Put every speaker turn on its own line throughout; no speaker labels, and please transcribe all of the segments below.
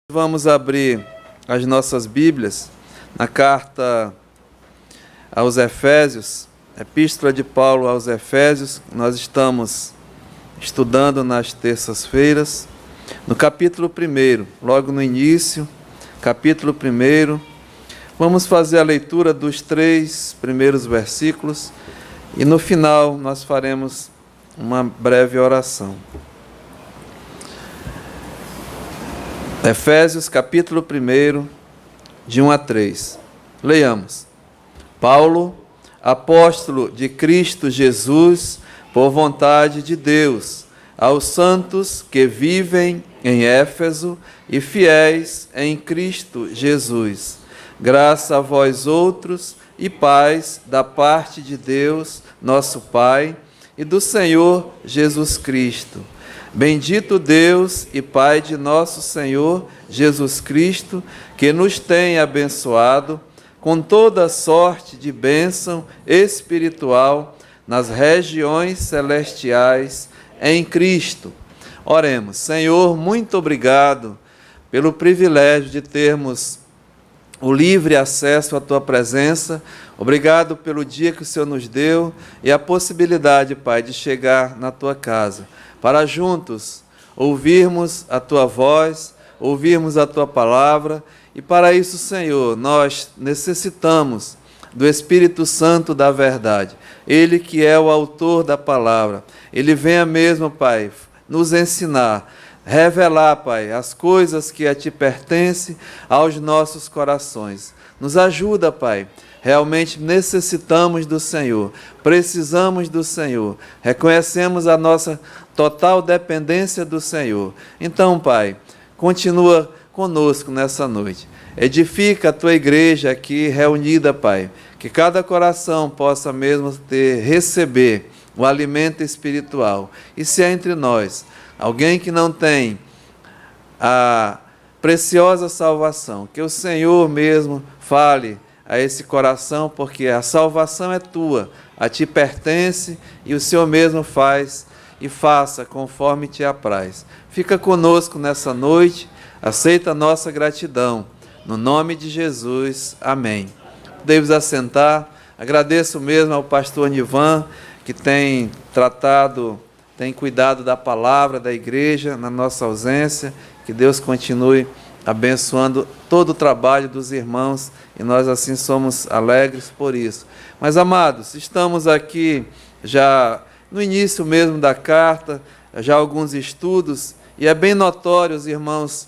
Vamos abrir as nossas Bíblias na carta aos Efésios, Epístola de Paulo aos Efésios. Nós estamos estudando nas terças-feiras, no capítulo 1, logo no início, capítulo 1. Vamos fazer a leitura dos 3 primeiros versículos e no final nós faremos uma breve oração. Efésios capítulo 1, de 1 a 3. Leiamos. Paulo, apóstolo de Cristo Jesus, por vontade de Deus, aos santos que vivem em Éfeso e fiéis em Cristo Jesus. Graça a vós outros e paz da parte de Deus, nosso Pai, e do Senhor Jesus Cristo. Bendito Deus e Pai de nosso Senhor Jesus Cristo, que nos tem abençoado com toda sorte de bênção espiritual nas regiões celestiais em Cristo. Oremos. Senhor, muito obrigado pelo privilégio de termos o livre acesso à Tua presença. Obrigado pelo dia que o Senhor nos deu e a possibilidade, Pai, de chegar na Tua casa, para juntos ouvirmos a Tua voz, ouvirmos a Tua palavra, e para isso, Senhor, nós necessitamos do Espírito Santo da verdade, Ele que é o autor da palavra. Ele venha mesmo, Pai, nos ensinar, revelar, Pai, as coisas que a Ti pertencem aos nossos corações. Nos ajuda, Pai. Realmente necessitamos do Senhor, precisamos do Senhor, reconhecemos a nossa total dependência do Senhor. Então, Pai, continua conosco nessa noite. Edifica a Tua igreja aqui reunida, Pai, que cada coração possa mesmo receber o alimento espiritual. E se é entre nós alguém que não tem a preciosa salvação, que o Senhor mesmo fale a esse coração, porque a salvação é Tua, a Ti pertence e o Senhor mesmo faz e faça conforme Te apraz. Fica conosco nessa noite, aceita a nossa gratidão, no nome de Jesus, amém. Podemos assentar. Agradeço mesmo ao pastor Nivan, que tem cuidado da palavra da igreja na nossa ausência. Que Deus continue abençoando todo o trabalho dos irmãos, e nós assim somos alegres por isso. Mas, amados, estamos aqui já no início mesmo da carta, já alguns estudos, e é bem notório, os irmãos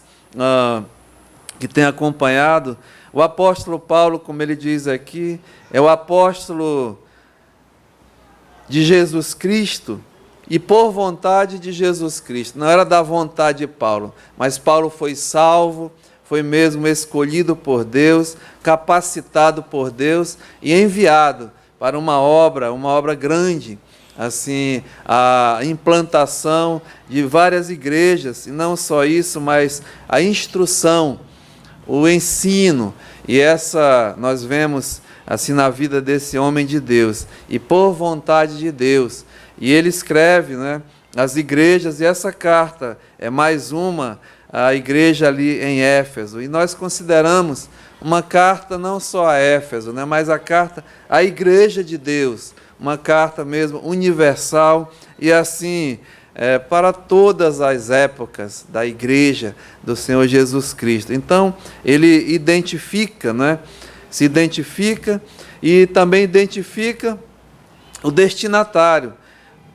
que têm acompanhado, o apóstolo Paulo, como ele diz aqui, é o apóstolo de Jesus Cristo, e por vontade de Jesus Cristo. Não era da vontade de Paulo, mas Paulo foi salvo, foi mesmo escolhido por Deus, capacitado por Deus e enviado para uma obra grande, assim, a implantação de várias igrejas, e não só isso, mas a instrução, o ensino, e essa nós vemos assim na vida desse homem de Deus, e por vontade de Deus. E ele escreve, as igrejas, e essa carta é mais uma, a igreja ali em Éfeso. E nós consideramos uma carta não só a Éfeso, mas a carta à igreja de Deus, uma carta mesmo universal, e assim, para todas as épocas da igreja do Senhor Jesus Cristo. Então, ele identifica, se identifica e também identifica o destinatário.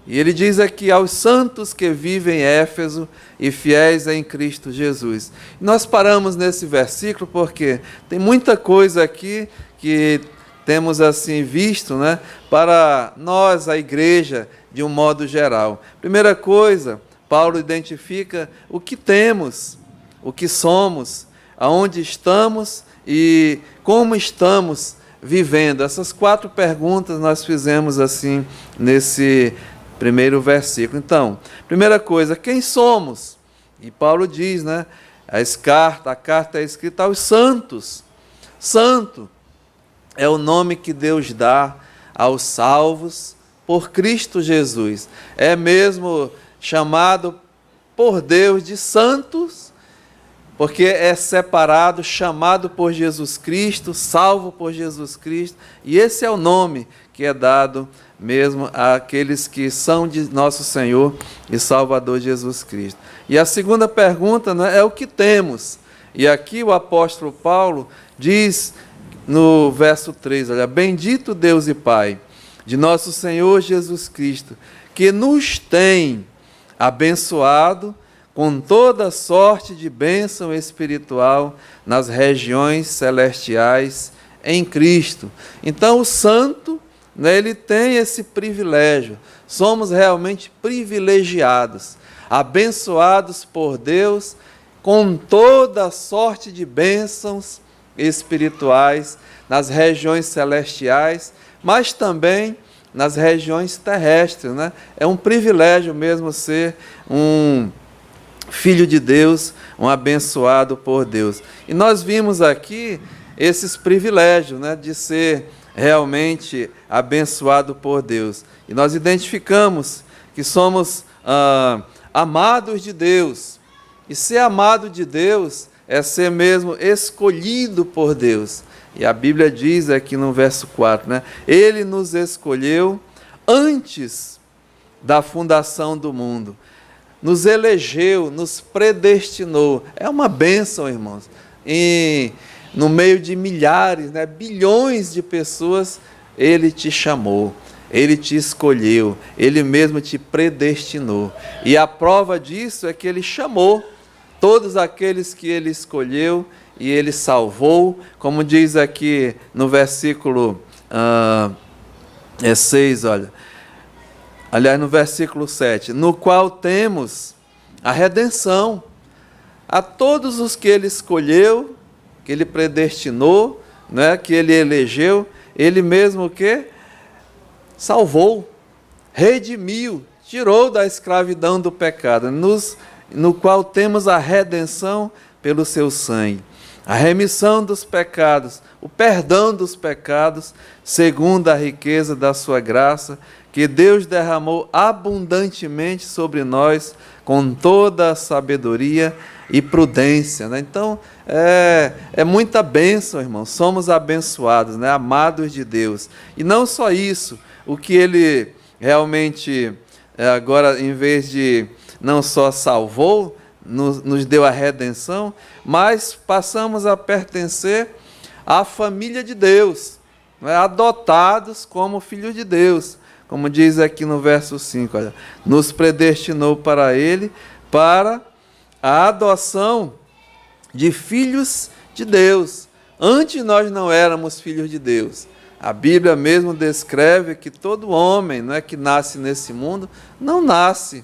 E ele diz aqui, aos santos que vivem em Éfeso e fiéis em Cristo Jesus. Nós paramos nesse versículo porque tem muita coisa aqui que temos assim visto, para nós, a igreja, de um modo geral. Primeira coisa, Paulo identifica o que temos, o que somos, aonde estamos e como estamos vivendo. Essas 4 perguntas nós fizemos assim nesse primeiro versículo. Então, primeira coisa, quem somos? E Paulo diz, a carta é escrita aos santos. Santo é o nome que Deus dá aos salvos por Cristo Jesus. É mesmo chamado por Deus de santos porque é separado, chamado por Jesus Cristo, salvo por Jesus Cristo, e esse é o nome que é dado mesmo àqueles que são de nosso Senhor e Salvador Jesus Cristo. E a segunda pergunta, né, é o que temos. E aqui o apóstolo Paulo diz no verso 3, olha, bendito Deus e Pai de nosso Senhor Jesus Cristo, que nos tem abençoado com toda sorte de bênção espiritual nas regiões celestiais em Cristo. Então o santo, né, ele tem esse privilégio. Somos realmente privilegiados, abençoados por Deus com toda sorte de bênçãos espirituais nas regiões celestiais, mas também nas regiões terrestres, né? É um privilégio mesmo ser um filho de Deus, um abençoado por Deus. E nós vimos aqui esses privilégios, né, de ser realmente abençoado por Deus. E nós identificamos que somos amados de Deus. E ser amado de Deus é ser mesmo escolhido por Deus. E a Bíblia diz aqui no verso 4, né? Ele nos escolheu antes da fundação do mundo. Nos elegeu, nos predestinou. É uma bênção, irmãos. E no meio de milhares, né, bilhões de pessoas, Ele te chamou, Ele te escolheu, Ele mesmo te predestinou. E a prova disso é que Ele chamou todos aqueles que Ele escolheu e Ele salvou, como diz aqui no versículo 6, olha. Aliás, no versículo 7, no qual temos a redenção a todos os que Ele escolheu, que Ele predestinou, né, que Ele elegeu, Ele mesmo que salvou, redimiu, tirou da escravidão do pecado, no qual temos a redenção pelo seu sangue, a remissão dos pecados, o perdão dos pecados, segundo a riqueza da sua graça, que Deus derramou abundantemente sobre nós, com toda a sabedoria e prudência, né? Então, é muita bênção, irmão. Somos abençoados, né? Amados de Deus. E não só isso, o que Ele realmente, agora, em vez de não só salvou, nos deu a redenção, mas passamos a pertencer à família de Deus, né? Adotados como filhos de Deus. Como diz aqui no verso 5, olha, nos predestinou para Ele, para a adoção de filhos de Deus. Antes nós não éramos filhos de Deus. A Bíblia mesmo descreve que todo homem, não é, que nasce nesse mundo, não nasce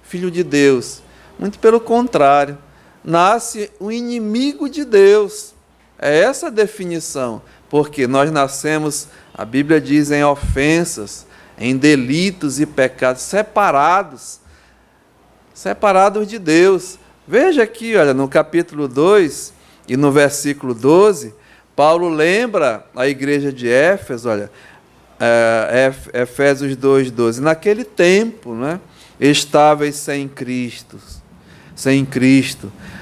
filho de Deus. Muito pelo contrário, nasce um inimigo de Deus. É essa a definição, porque nós nascemos, a Bíblia diz, em ofensas, em delitos e pecados, separados de Deus. Veja aqui, olha, no capítulo 2 e no versículo 12, Paulo lembra a igreja de Éfeso, olha, Efésios 2:12, naquele tempo, né, estáveis sem Cristo,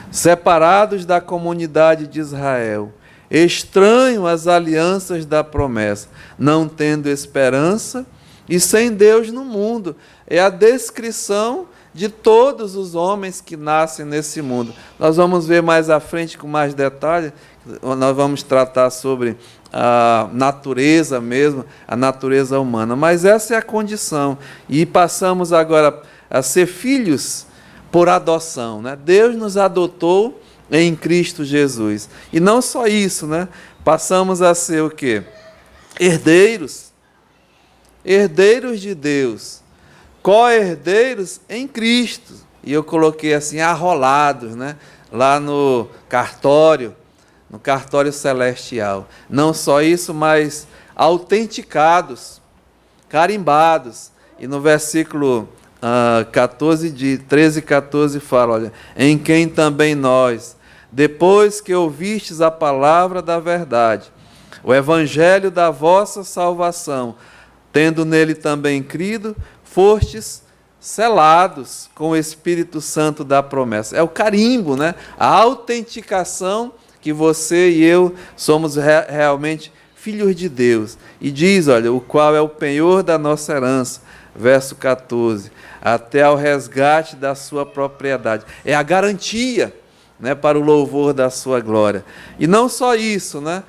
separados da comunidade de Israel, estranhos às alianças da promessa, não tendo esperança e sem Deus no mundo. É a descrição de todos os homens que nascem nesse mundo. Nós vamos ver mais à frente, com mais detalhes, nós vamos tratar sobre a natureza mesmo, a natureza humana. Mas essa é a condição. E passamos agora a ser filhos por adoção, né? Deus nos adotou em Cristo Jesus. E não só isso, né? Passamos a ser o quê? Herdeiros de Deus, co-herdeiros em Cristo. E eu coloquei assim, arrolados, né? Lá no cartório celestial. Não só isso, mas autenticados, carimbados. E no versículo 13 e 14 fala, olha, em quem também nós, depois que ouvistes a palavra da verdade, o evangelho da vossa salvação, tendo nele também crido, fostes selados com o Espírito Santo da promessa. É o carimbo, né? A autenticação que você e eu somos realmente filhos de Deus. E diz, olha, o qual é o penhor da nossa herança, verso 14, até ao resgate da sua propriedade. É a garantia, né, para o louvor da sua glória. E não só isso, né?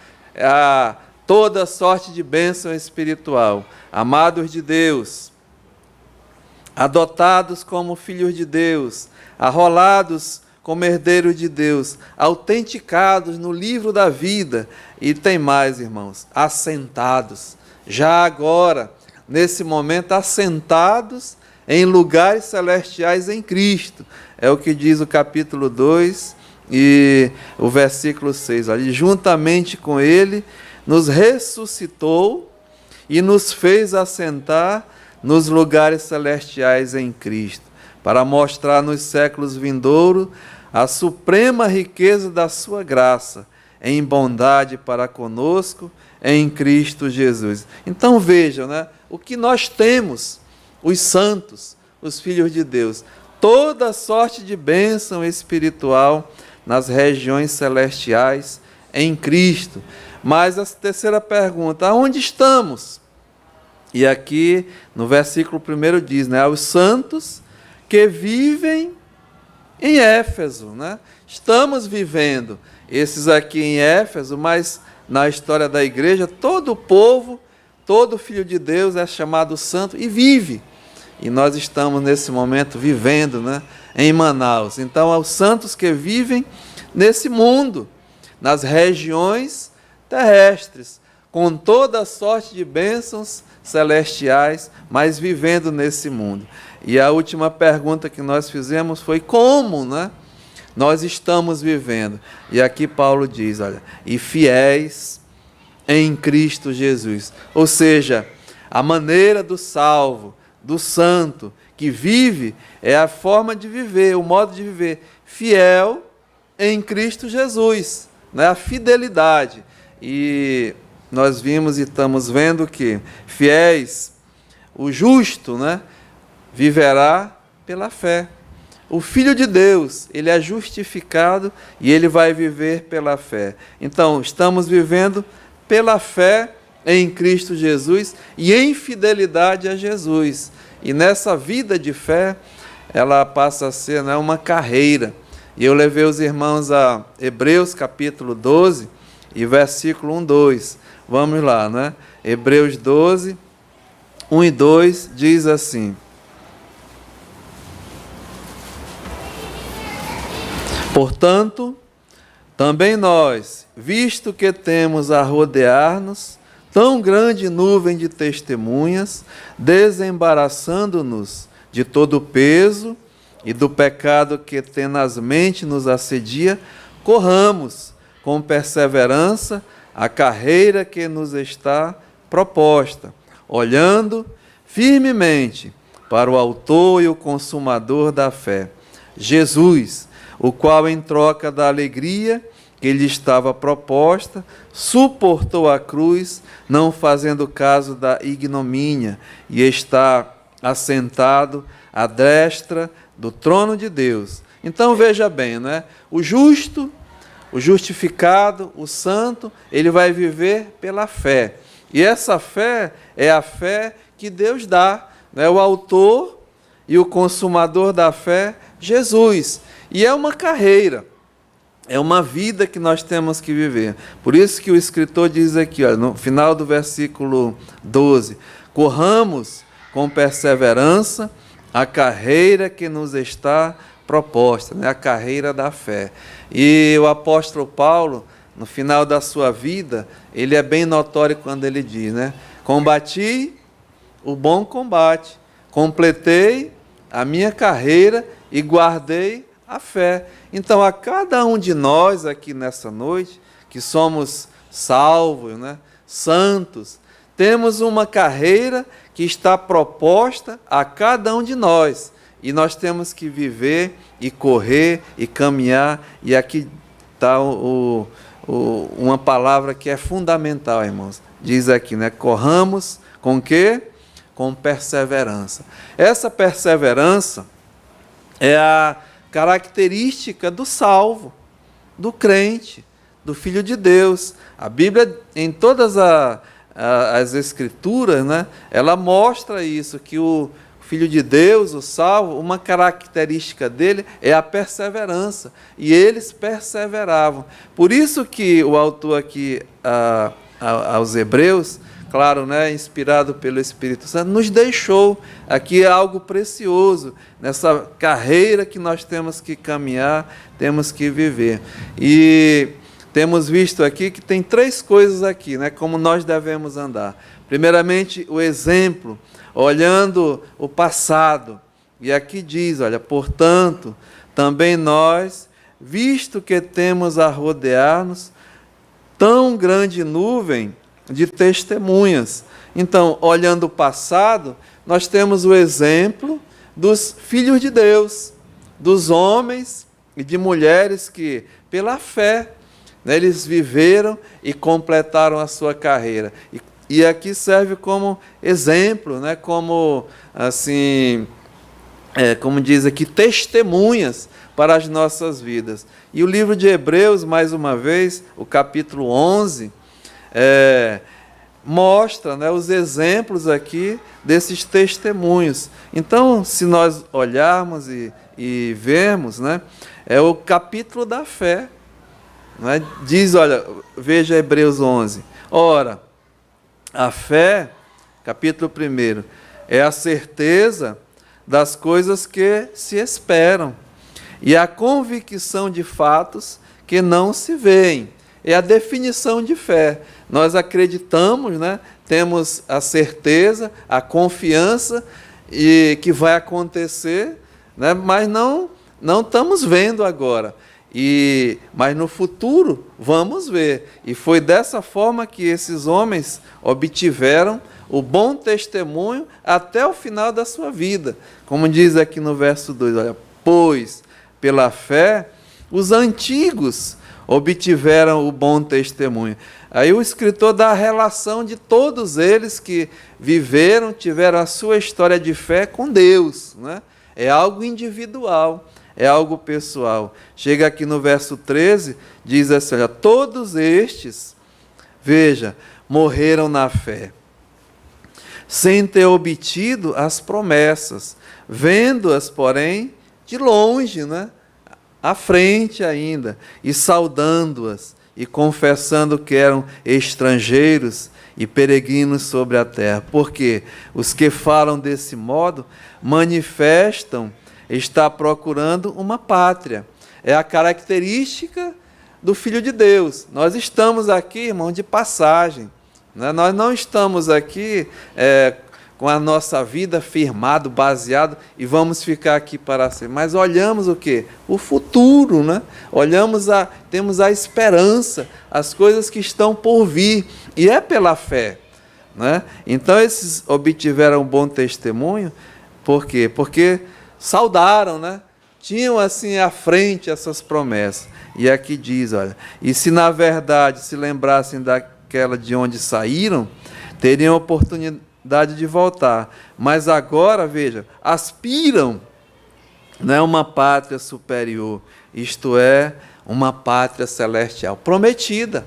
Toda sorte de bênção espiritual. Amados de Deus, adotados como filhos de Deus, arrolados como herdeiros de Deus, autenticados no livro da vida, e tem mais, irmãos, assentados, já agora, nesse momento, assentados em lugares celestiais em Cristo. É o que diz o capítulo 2 e o versículo 6. Ali, juntamente com Ele, nos ressuscitou e nos fez assentar nos lugares celestiais em Cristo, para mostrar nos séculos vindouros a suprema riqueza da sua graça, em bondade para conosco, em Cristo Jesus. Então vejam, né, o que nós temos, os santos, os filhos de Deus, toda sorte de bênção espiritual nas regiões celestiais em Cristo. Mas a terceira pergunta, aonde estamos? E aqui no versículo 1 diz, né, aos santos que vivem em Éfeso, né? Estamos vivendo, esses aqui em Éfeso, mas na história da igreja, todo o povo, todo filho de Deus é chamado santo e vive. E nós estamos nesse momento vivendo, né, em Manaus. Então, aos santos que vivem nesse mundo, nas regiões terrestres, com toda a sorte de bênçãos celestiais, mas vivendo nesse mundo. E a última pergunta que nós fizemos foi como, né, nós estamos vivendo. E aqui Paulo diz, olha, e fiéis em Cristo Jesus. Ou seja, a maneira do salvo, do santo, que vive, é a forma de viver, o modo de viver, fiel em Cristo Jesus, né, a fidelidade. E nós vimos e estamos vendo que fiéis, o justo, né, viverá pela fé. O Filho de Deus, ele é justificado e ele vai viver pela fé. Então, estamos vivendo pela fé em Cristo Jesus e em fidelidade a Jesus. E nessa vida de fé, ela passa a ser, né, uma carreira. E eu levei os irmãos a Hebreus capítulo 12 e versículo 1, 2. Vamos lá, né? Hebreus 12, 1 e 2 diz assim: portanto, também nós, visto que temos a rodear-nos tão grande nuvem de testemunhas, desembaraçando-nos de todo o peso e do pecado que tenazmente nos assedia, corramos com perseverança a carreira que nos está proposta, olhando firmemente para o autor e o consumador da fé, Jesus, o qual, em troca da alegria que lhe estava proposta, suportou a cruz, não fazendo caso da ignomínia, e está assentado à destra do trono de Deus. Então veja bem, né? O justo, o justificado, o santo, ele vai viver pela fé. E essa fé é a fé que Deus dá, né? O autor e o consumador da fé, Jesus. E é uma carreira, é uma vida que nós temos que viver. Por isso que o escritor diz aqui, ó, no final do versículo 12, corramos com perseverança a carreira que nos está proposta, né? A carreira da fé. E o apóstolo Paulo, no final da sua vida, ele é bem notório quando ele diz, né? Combati o bom combate, completei a minha carreira e guardei a fé. Então, a cada um de nós aqui nessa noite, que somos salvos, né, santos, temos uma carreira que está proposta a cada um de nós. E nós temos que viver e correr e caminhar. E aqui está uma palavra que é fundamental, irmãos. Diz aqui, né? Corramos com quê? com perseverança. Essa perseverança é a característica do salvo, do crente, do Filho de Deus. A Bíblia, em todas as Escrituras, né, ela mostra isso, que o Filho de Deus, o salvo, uma característica dele é a perseverança. E eles perseveravam. Por isso que o autor aqui, aos Hebreus, claro, né, inspirado pelo Espírito Santo, nos deixou aqui algo precioso nessa carreira que nós temos que caminhar, temos que viver. E temos visto aqui que tem 3 coisas aqui, né, como nós devemos andar. Primeiramente, o exemplo, olhando o passado. E aqui diz, olha, portanto, também nós, visto que temos a rodear-nos tão grande nuvem de testemunhas. Então, olhando o passado, nós temos o exemplo dos filhos de Deus, dos homens e de mulheres que, pela fé, né, eles viveram e completaram a sua carreira. E aqui serve como exemplo, né, como, assim, como diz aqui, testemunhas para as nossas vidas. E o livro de Hebreus, mais uma vez, o capítulo 11, mostra, né, os exemplos aqui desses testemunhos. Então, se nós olharmos e vermos, né, é o capítulo da fé. Né? Diz, olha, veja Hebreus 11. Ora, a fé, capítulo 1, é a certeza das coisas que se esperam e a convicção de fatos que não se veem. É a definição de fé. Nós acreditamos, né? Temos a certeza, a confiança e que vai acontecer, né? Mas não estamos vendo agora. Mas no futuro vamos ver. E foi dessa forma que esses homens obtiveram o bom testemunho até o final da sua vida. Como diz aqui no verso 2, olha, pois pela fé os antigos obtiveram o bom testemunho. Aí o escritor dá a relação de todos eles que viveram, tiveram a sua história de fé com Deus, né? É algo individual. É algo pessoal. Chega aqui no verso 13, diz assim, olha, todos estes, veja, morreram na fé, sem ter obtido as promessas, vendo-as, porém, de longe, né? À frente ainda, e saudando-as, e confessando que eram estrangeiros e peregrinos sobre a terra. Porque os que falam desse modo manifestam está procurando uma pátria. É a característica do Filho de Deus. Nós estamos aqui, irmão, de passagem. Né? Nós não estamos aqui com a nossa vida firmado, baseado, e vamos ficar aqui para sempre. Mas olhamos o quê? O futuro, né? Temos a esperança, as coisas que estão por vir, e é pela fé. Né? Então, esses obtiveram um bom testemunho, por quê? Porque saudaram, né? Tinham assim à frente essas promessas. E aqui diz, olha, e se na verdade se lembrassem daquela de onde saíram, teriam oportunidade de voltar. Mas agora, veja, aspiram, né, uma pátria superior, isto é, uma pátria celestial, prometida.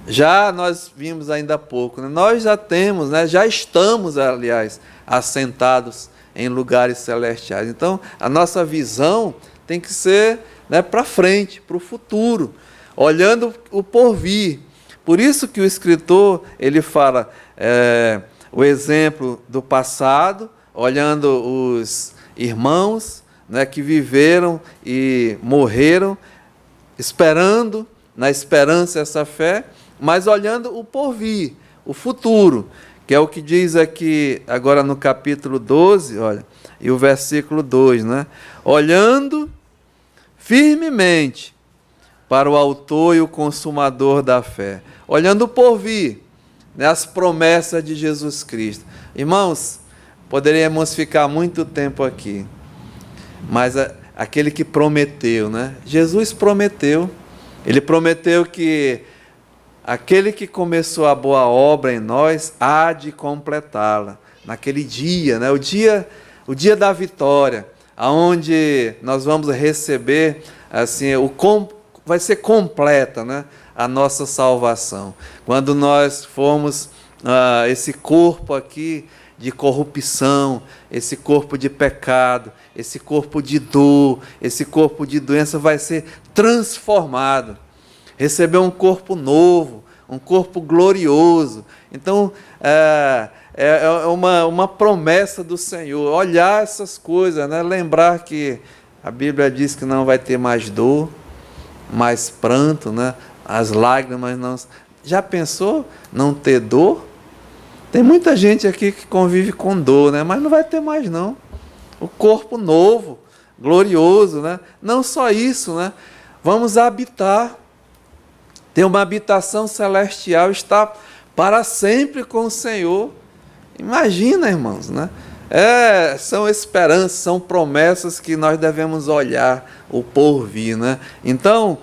Já nós vimos ainda há pouco, né? Nós já temos, né, já estamos, aliás, assentados em lugares celestiais. Então, a nossa visão tem que ser, né, para frente, para o futuro, olhando o porvir. Por isso que o escritor ele fala o exemplo do passado, olhando os irmãos, né, que viveram e morreram, esperando, na esperança essa fé, mas olhando o porvir, o futuro, que é o que diz aqui agora no capítulo 12, olha, e o versículo 2, né? Olhando firmemente para o autor e o consumador da fé, olhando por vir, né, as promessas de Jesus Cristo. Irmãos, poderíamos ficar muito tempo aqui, mas aquele que prometeu, né? Jesus prometeu, ele prometeu que aquele que começou a boa obra em nós há de completá-la. naquele dia, né? O dia da vitória, aonde nós vamos receber, assim, vai ser completa, né? A nossa salvação. Quando nós formos esse corpo aqui de corrupção, esse corpo de pecado, esse corpo de dor, esse corpo de doença vai ser transformado. Receber um corpo novo, um corpo glorioso. Então, é uma promessa do Senhor. Olhar essas coisas, né? Lembrar que a Bíblia diz que não vai ter mais dor, mais pranto, né? As lágrimas não... Já pensou não ter dor? Tem muita gente aqui que convive com dor, né? Mas não vai ter mais não. O corpo novo, glorioso, né? Não só isso, né? Vamos habitar. Ter uma habitação celestial, estar para sempre com o Senhor. Imagina, irmãos, né? São esperanças, são promessas que nós devemos olhar o porvir, né? Então,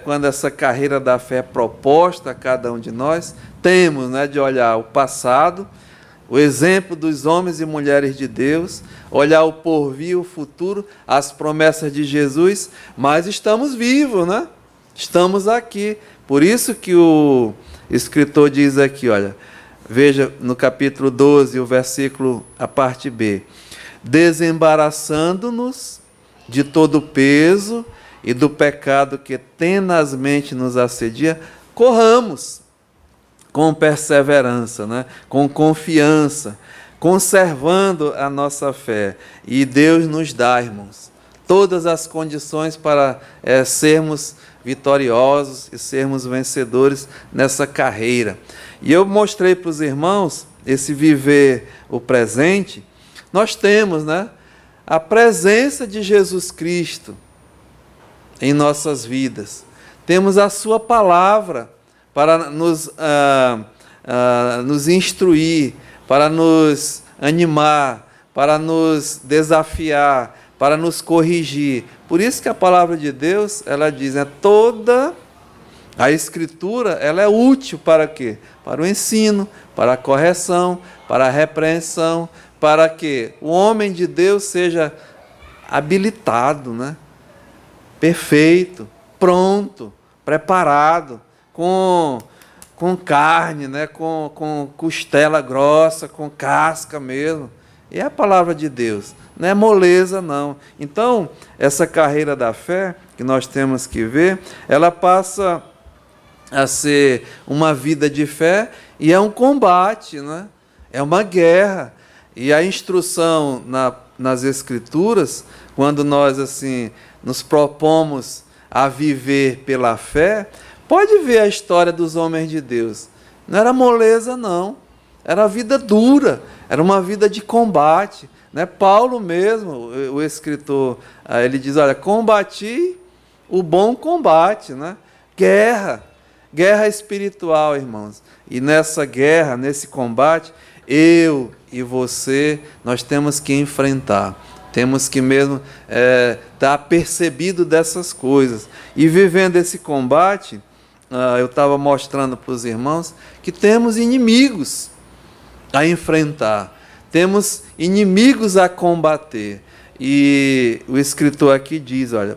quando essa carreira da fé é proposta a cada um de nós, temos, né, de olhar o passado, o exemplo dos homens e mulheres de Deus, olhar o porvir, o futuro, as promessas de Jesus, mas estamos vivos, né? Estamos aqui. Por isso que o escritor diz aqui, olha, veja no capítulo 12, o versículo, a parte B. Desembaraçando-nos de todo o peso e do pecado que tenazmente nos assedia, corramos com perseverança, né? Com confiança, conservando a nossa fé. E Deus nos dá, irmãos, todas as condições para sermos vitoriosos e sermos vencedores nessa carreira. E eu mostrei para os irmãos esse viver o presente. Nós temos, né, a presença de Jesus Cristo em nossas vidas. Temos a sua palavra para nos instruir, para nos animar, para nos desafiar, para nos corrigir. Por isso que a palavra de Deus, ela diz, toda a Escritura, ela é útil para quê? Para o ensino, para a correção, para a repreensão, para que o homem de Deus seja habilitado, né? Perfeito, pronto, preparado, com carne, né? com costela grossa, com casca mesmo. E é a palavra de Deus, não é moleza não. Então, essa carreira da fé que nós temos que ver, ela passa a ser uma vida de fé e é um combate, né? É uma guerra. E a instrução nas Escrituras, quando nós assim nos propomos a viver pela fé, pode ver a história dos homens de Deus. Não era moleza não, era vida dura, era uma vida de combate, né? Paulo mesmo, o escritor, ele diz, olha, combati o bom combate, né? Guerra espiritual, irmãos. E nessa guerra, nesse combate, eu e você, nós temos que enfrentar. Temos que mesmo estar percebido dessas coisas. E vivendo esse combate, eu estava mostrando para os irmãos que temos inimigos a enfrentar. Temos inimigos a combater. E o escritor aqui diz, olha,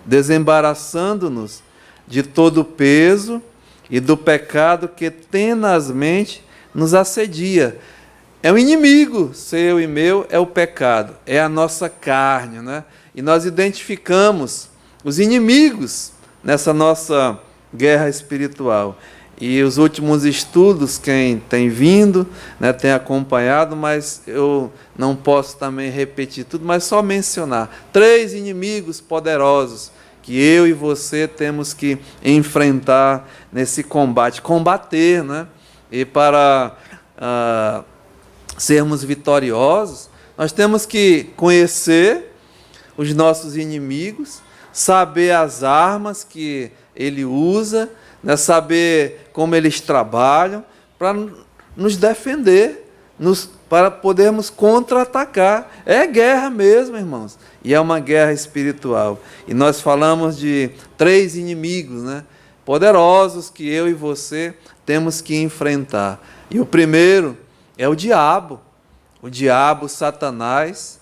desembaraçando-nos de todo o peso e do pecado que tenazmente nos assedia. É um inimigo, seu e meu, é o pecado, é a nossa carne, né? E nós identificamos os inimigos nessa nossa guerra espiritual. E os últimos estudos, quem tem vindo, né, tem acompanhado, mas eu não posso também repetir tudo, mas só mencionar 3 inimigos poderosos que eu e você temos que enfrentar nesse combate, combater, né? E para sermos vitoriosos, nós temos que conhecer os nossos inimigos, saber as armas que ele usa, né, saber como eles trabalham, para nos defender, para podermos contra-atacar. É guerra mesmo, irmãos, e é uma guerra espiritual. E nós falamos de 3 inimigos, né, poderosos que eu e você temos que enfrentar. E o primeiro é o diabo, Satanás.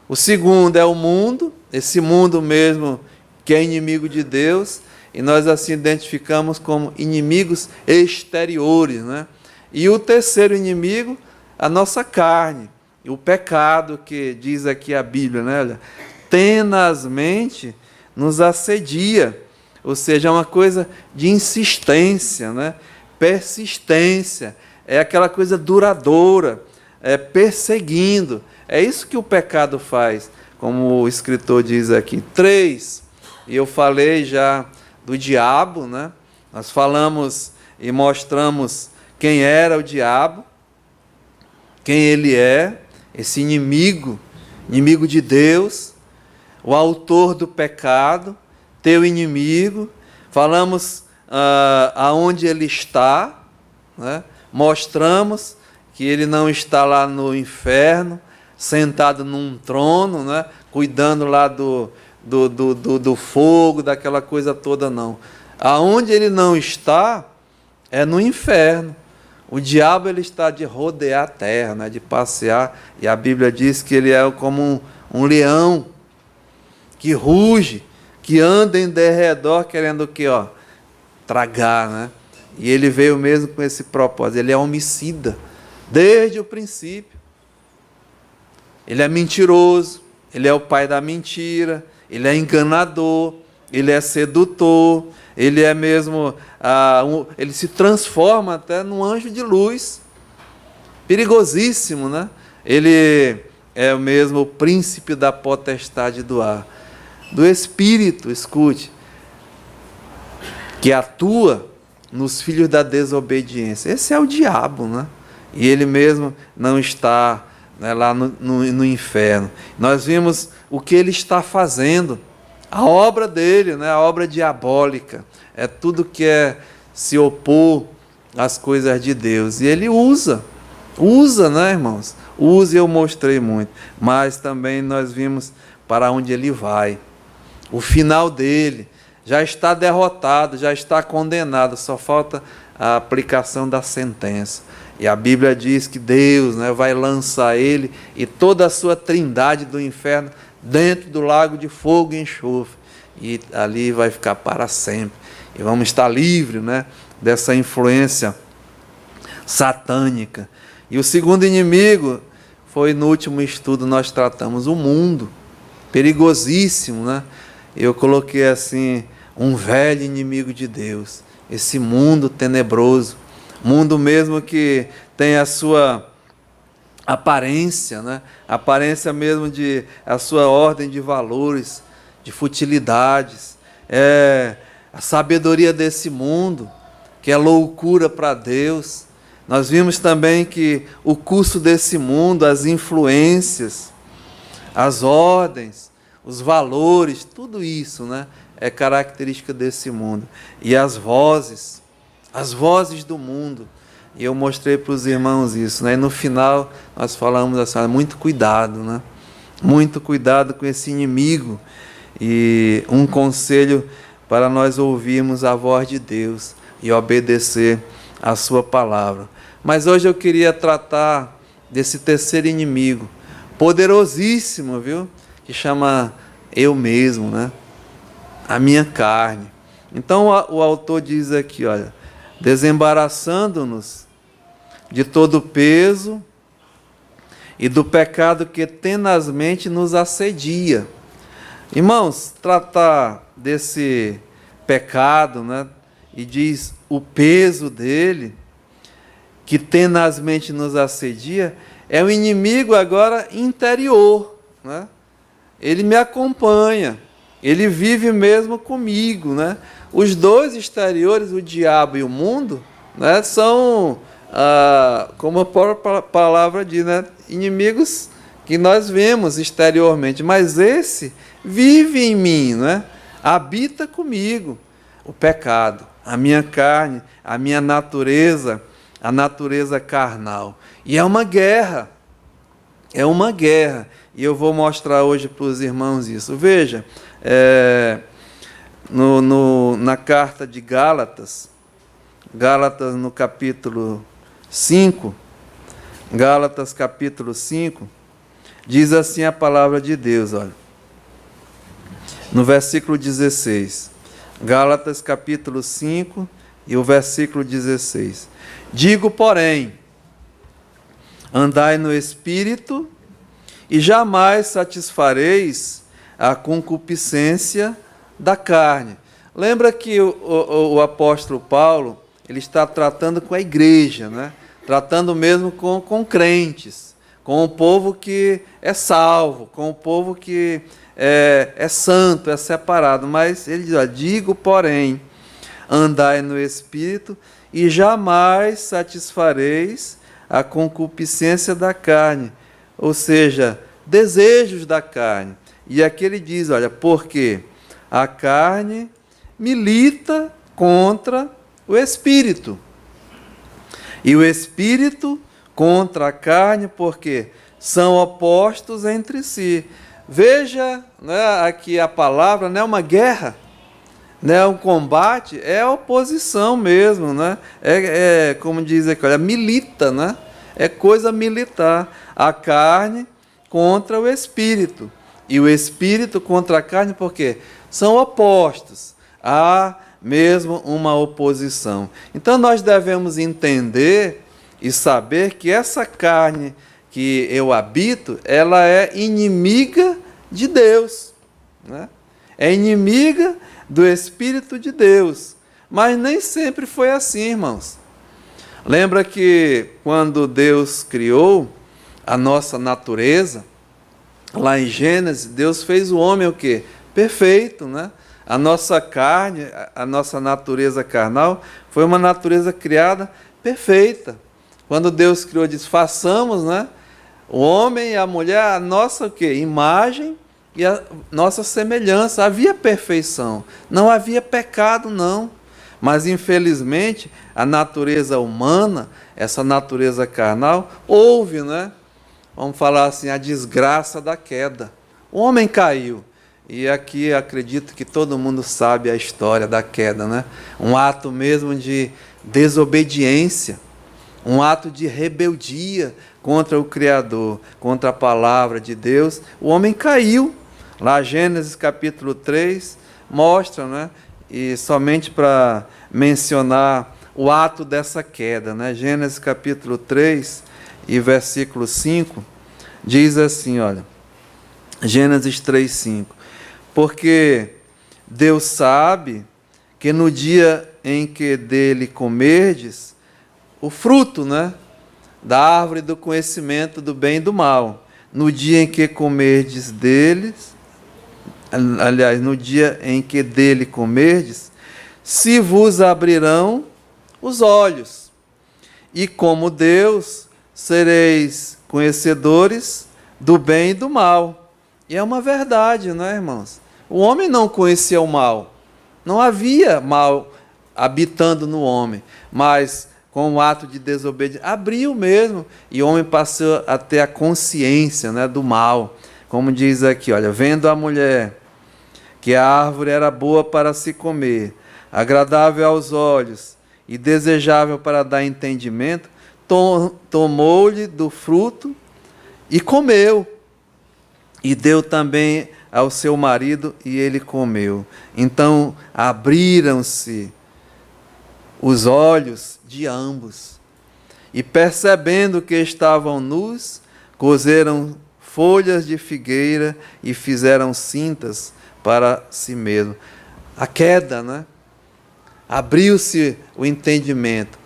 O segundo é o mundo, esse mundo mesmo que é inimigo de Deus, e nós assim identificamos como inimigos exteriores, né? E o terceiro inimigo, a nossa carne, e o pecado que diz aqui a Bíblia, né? Olha, tenazmente nos assedia, ou seja, é uma coisa de insistência, né? Persistência, é aquela coisa duradoura, perseguindo. É isso que o pecado faz, como o escritor diz aqui. 3, e eu falei já do diabo, né? Nós falamos e mostramos quem era o diabo, quem ele é, esse inimigo de Deus, o autor do pecado, teu inimigo. Falamos aonde ele está, né? Mostramos que ele não está lá no inferno, sentado num trono, né? Cuidando lá do fogo, daquela coisa toda, não. Aonde ele não está é no inferno. O diabo ele está de rodear a terra, né? De passear, e a Bíblia diz que ele é como um leão que ruge, que anda em derredor querendo o quê? Tragar, né? E ele veio mesmo com esse propósito. Ele é homicida desde o princípio. Ele é mentiroso, ele é o pai da mentira, ele é enganador, ele é sedutor, ele é mesmo, ele se transforma até num anjo de luz, perigosíssimo, né? Ele é mesmo o príncipe da potestade do ar, do espírito, escute, que atua nos filhos da desobediência. Esse é o diabo, né? E ele mesmo não está, né, lá no inferno. Nós vimos o que ele está fazendo, a obra dele, né, a obra diabólica, é tudo que é se opor às coisas de Deus. E ele usa, né, irmãos? Usa, e eu mostrei muito. Mas também nós vimos para onde ele vai. O final dele já está derrotado, já está condenado, só falta a aplicação da sentença. E a Bíblia diz que Deus, né, vai lançar ele e toda a sua trindade do inferno dentro do lago de fogo e enxofre. E ali vai ficar para sempre. E vamos estar livres, né, dessa influência satânica. E o segundo inimigo foi, no último estudo nós tratamos, o mundo, perigosíssimo, né? Eu coloquei assim, um velho inimigo de Deus, esse mundo tenebroso, mundo mesmo que tem a sua aparência, né? Aparência mesmo de a sua ordem de valores, de futilidades, a sabedoria desse mundo, que é loucura para Deus. Nós vimos também que o curso desse mundo, as influências, as ordens, os valores, tudo isso, né, é característica desse mundo. E as vozes do mundo. E eu mostrei para os irmãos isso, né? E no final nós falamos assim, muito cuidado, né? Muito cuidado com esse inimigo. E um conselho para nós ouvirmos a voz de Deus e obedecer a sua palavra. Mas hoje eu queria tratar desse terceiro inimigo, poderosíssimo, viu? Que chama eu mesmo, né? A minha carne. Então o autor diz aqui, olha, desembaraçando-nos de todo o peso e do pecado que tenazmente nos assedia. Irmãos, tratar desse pecado, né? E diz o peso dele, que tenazmente nos assedia, é um inimigo agora interior, né? Ele me acompanha, ele vive mesmo comigo, né? Os dois exteriores, o diabo e o mundo, né, são, como a própria palavra diz, né, inimigos que nós vemos exteriormente, mas esse vive em mim, né? Habita comigo o pecado, a minha carne, a minha natureza, a natureza carnal. E é uma guerra, e eu vou mostrar hoje para os irmãos isso. Veja, na carta de Gálatas no capítulo 5, Gálatas capítulo 5, diz assim a palavra de Deus, olha. No versículo 16. Gálatas capítulo 5 e o versículo 16. Digo, porém, andai no Espírito e jamais satisfareis a concupiscência da carne. Lembra que o apóstolo Paulo, ele está tratando com a igreja, né? Tratando mesmo com crentes, com o povo que é salvo, com o povo que é santo, é separado. Mas ele diz, ó, digo, porém, andai no Espírito e jamais satisfareis a concupiscência da carne, ou seja, desejos da carne. E aqui ele diz, olha, porque a carne milita contra o Espírito, e o Espírito contra a carne, porque são opostos entre si. Veja, né, aqui a palavra não é uma guerra, não é um combate, é oposição mesmo, né? Como diz aqui, olha, milita, né? É coisa militar. A carne contra o Espírito, e o Espírito contra a carne, porque são opostos. Há mesmo uma oposição. Então nós devemos entender e saber que essa carne que eu habito, ela é inimiga de Deus, né? É inimiga do Espírito de Deus. Mas nem sempre foi assim, irmãos. Lembra que quando Deus criou a nossa natureza, lá em Gênesis, Deus fez o homem o quê? Perfeito, né? A nossa carne, a nossa natureza carnal, foi uma natureza criada perfeita. Quando Deus criou, diz, façamos, né? O homem e a mulher, a nossa o quê? Imagem e a nossa semelhança. Havia perfeição, não havia pecado, não. Mas, infelizmente, a natureza humana, essa natureza carnal, houve, né? Vamos falar assim, a desgraça da queda. O homem caiu. E aqui acredito que todo mundo sabe a história da queda, né? Um ato mesmo de desobediência, um ato de rebeldia contra o Criador, contra a palavra de Deus. O homem caiu. Lá Gênesis capítulo 3 mostra, né? E somente para mencionar o ato dessa queda, né? Gênesis capítulo 3 e versículo 5 diz assim, olha, Gênesis 3:5. Porque Deus sabe que no dia em que dele comerdes, o fruto, né, da árvore do conhecimento do bem e do mal, no dia em que comerdes deles, aliás, no dia em que dele comerdes, se vos abrirão os olhos, e como Deus, sereis conhecedores do bem e do mal. E é uma verdade, não é, irmãos? O homem não conhecia o mal. Não havia mal habitando no homem. Mas, com o ato de desobediência, abriu mesmo. E o homem passou a ter a consciência, né, do mal. Como diz aqui, olha, vendo a mulher que a árvore era boa para se comer, agradável aos olhos e desejável para dar entendimento, tomou-lhe do fruto e comeu. E deu também ao seu marido, e ele comeu. Então abriram-se os olhos de ambos, e percebendo que estavam nus, coseram folhas de figueira e fizeram cintas para si mesmo. A queda, né? Abriu-se o entendimento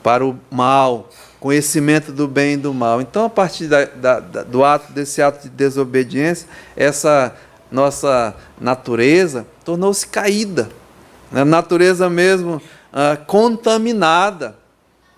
para o mal, conhecimento do bem e do mal. Então, a partir desse ato de desobediência, essa nossa natureza tornou-se caída, a natureza mesmo contaminada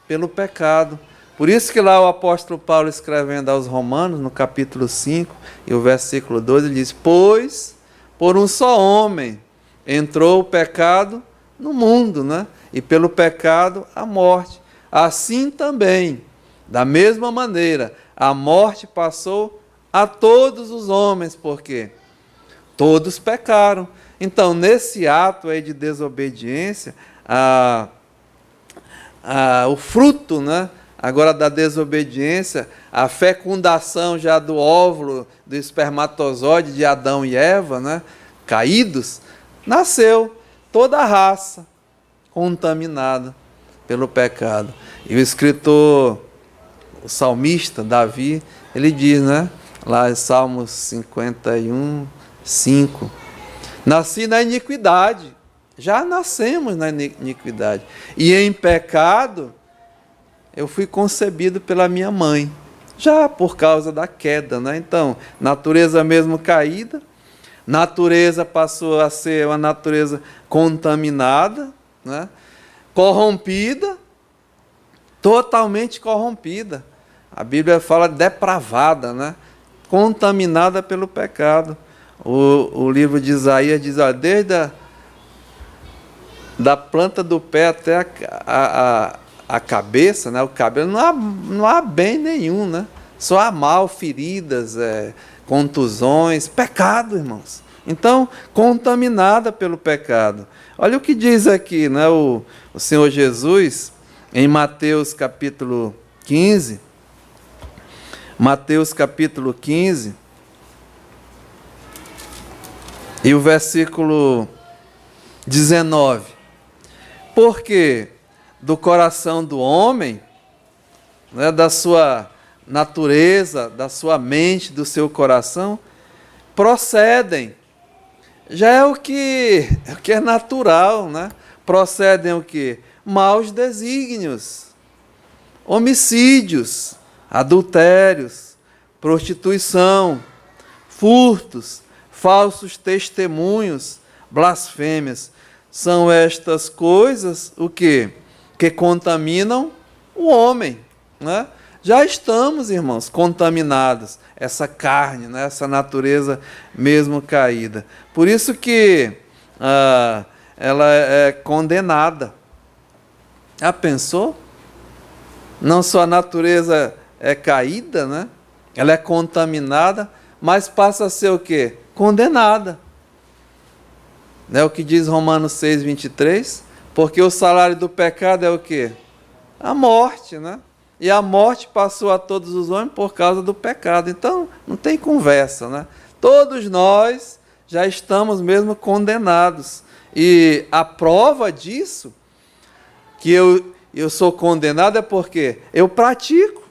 pelo pecado. Por isso que lá o apóstolo Paulo, escrevendo aos Romanos, no capítulo 5, e o versículo 12, ele diz, pois por um só homem entrou o pecado no mundo, né? E pelo pecado a morte. Assim também, da mesma maneira, a morte passou a todos os homens, porque todos pecaram. Então, nesse ato aí de desobediência, o fruto, né, agora da desobediência, a fecundação já do óvulo, do espermatozoide de Adão e Eva, né, caídos, nasceu toda a raça contaminada pelo pecado. E o escritor, o salmista Davi, ele diz, né, lá em Salmos 51, 5, nasci na iniquidade, já nascemos na iniquidade, e em pecado eu fui concebido pela minha mãe, já por causa da queda, né? Então, natureza mesmo caída, natureza passou a ser uma natureza contaminada, né? Corrompida, totalmente corrompida. A Bíblia fala depravada, né? Contaminada pelo pecado. O livro de Isaías diz, ó, desde da planta do pé até a cabeça, né, o cabelo, não há bem nenhum, né? Só há mal, feridas, contusões, pecado, irmãos. Então, contaminada pelo pecado. Olha o que diz aqui, né, o Senhor Jesus, em Mateus capítulo 15, Mateus capítulo 15, e o versículo 19. Porque do coração do homem, né, da sua natureza, da sua mente, do seu coração, procedem. Já é o que é natural, né? Procedem o quê? Maus desígnios, homicídios, adultérios, prostituição, furtos, falsos testemunhos, blasfêmias. São estas coisas o quê? Que contaminam o homem, né? Já estamos, irmãos, contaminados, essa carne, né? Essa natureza mesmo caída. Por isso que ela é condenada. Já pensou? Não só a natureza é caída, né? Ela é contaminada, mas passa a ser o quê? Condenada. É o que diz Romanos 6, 23, porque o salário do pecado é o quê? A morte, né? E a morte passou a todos os homens por causa do pecado. Então, não tem conversa, né? Todos nós já estamos mesmo condenados. E a prova disso, que eu sou condenado, é porque eu pratico.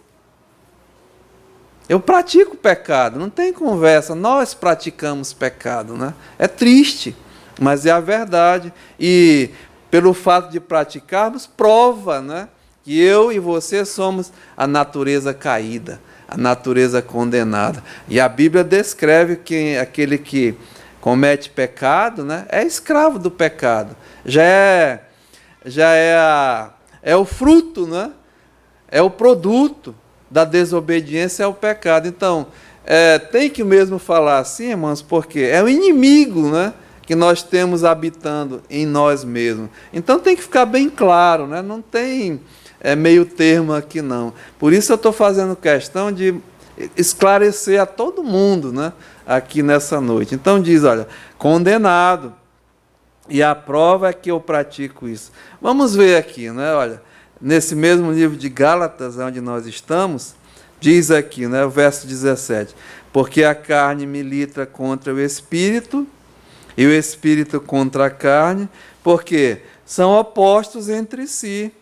Eu pratico pecado, não tem conversa. Nós praticamos pecado, né? É triste, mas é a verdade. E pelo fato de praticarmos, prova, né, que eu e você somos a natureza caída, a natureza condenada. E a Bíblia descreve que aquele que comete pecado, né, é escravo do pecado. É o fruto, né, é o produto da desobediência ao pecado. Então, tem que mesmo falar assim, irmãos, porque é o inimigo, né, que nós temos habitando em nós mesmos. Então tem que ficar bem claro, né? Não tem meio termo aqui não. Por isso eu estou fazendo questão de esclarecer a todo mundo, né, aqui nessa noite. Então diz, olha, condenado, e a prova é que eu pratico isso. Vamos ver aqui, né? Olha, nesse mesmo livro de Gálatas, onde nós estamos, diz aqui, né, o verso 17, porque a carne milita contra o espírito, e o espírito contra a carne, porque são opostos entre si,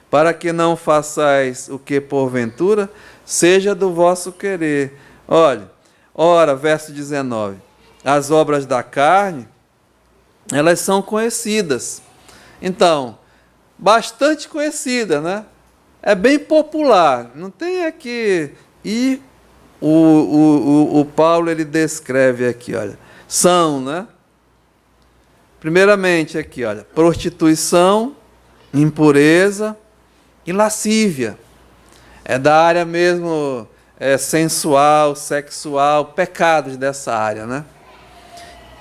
para que não façais o que porventura seja do vosso querer. Olha, ora, verso 19, as obras da carne, elas são conhecidas. Então, bastante conhecida, né? É bem popular, não tem aqui. E o Paulo, ele descreve aqui, olha, são, né? Primeiramente aqui, olha, prostituição, impureza e lascívia. É da área mesmo sensual, sexual, pecados dessa área, né?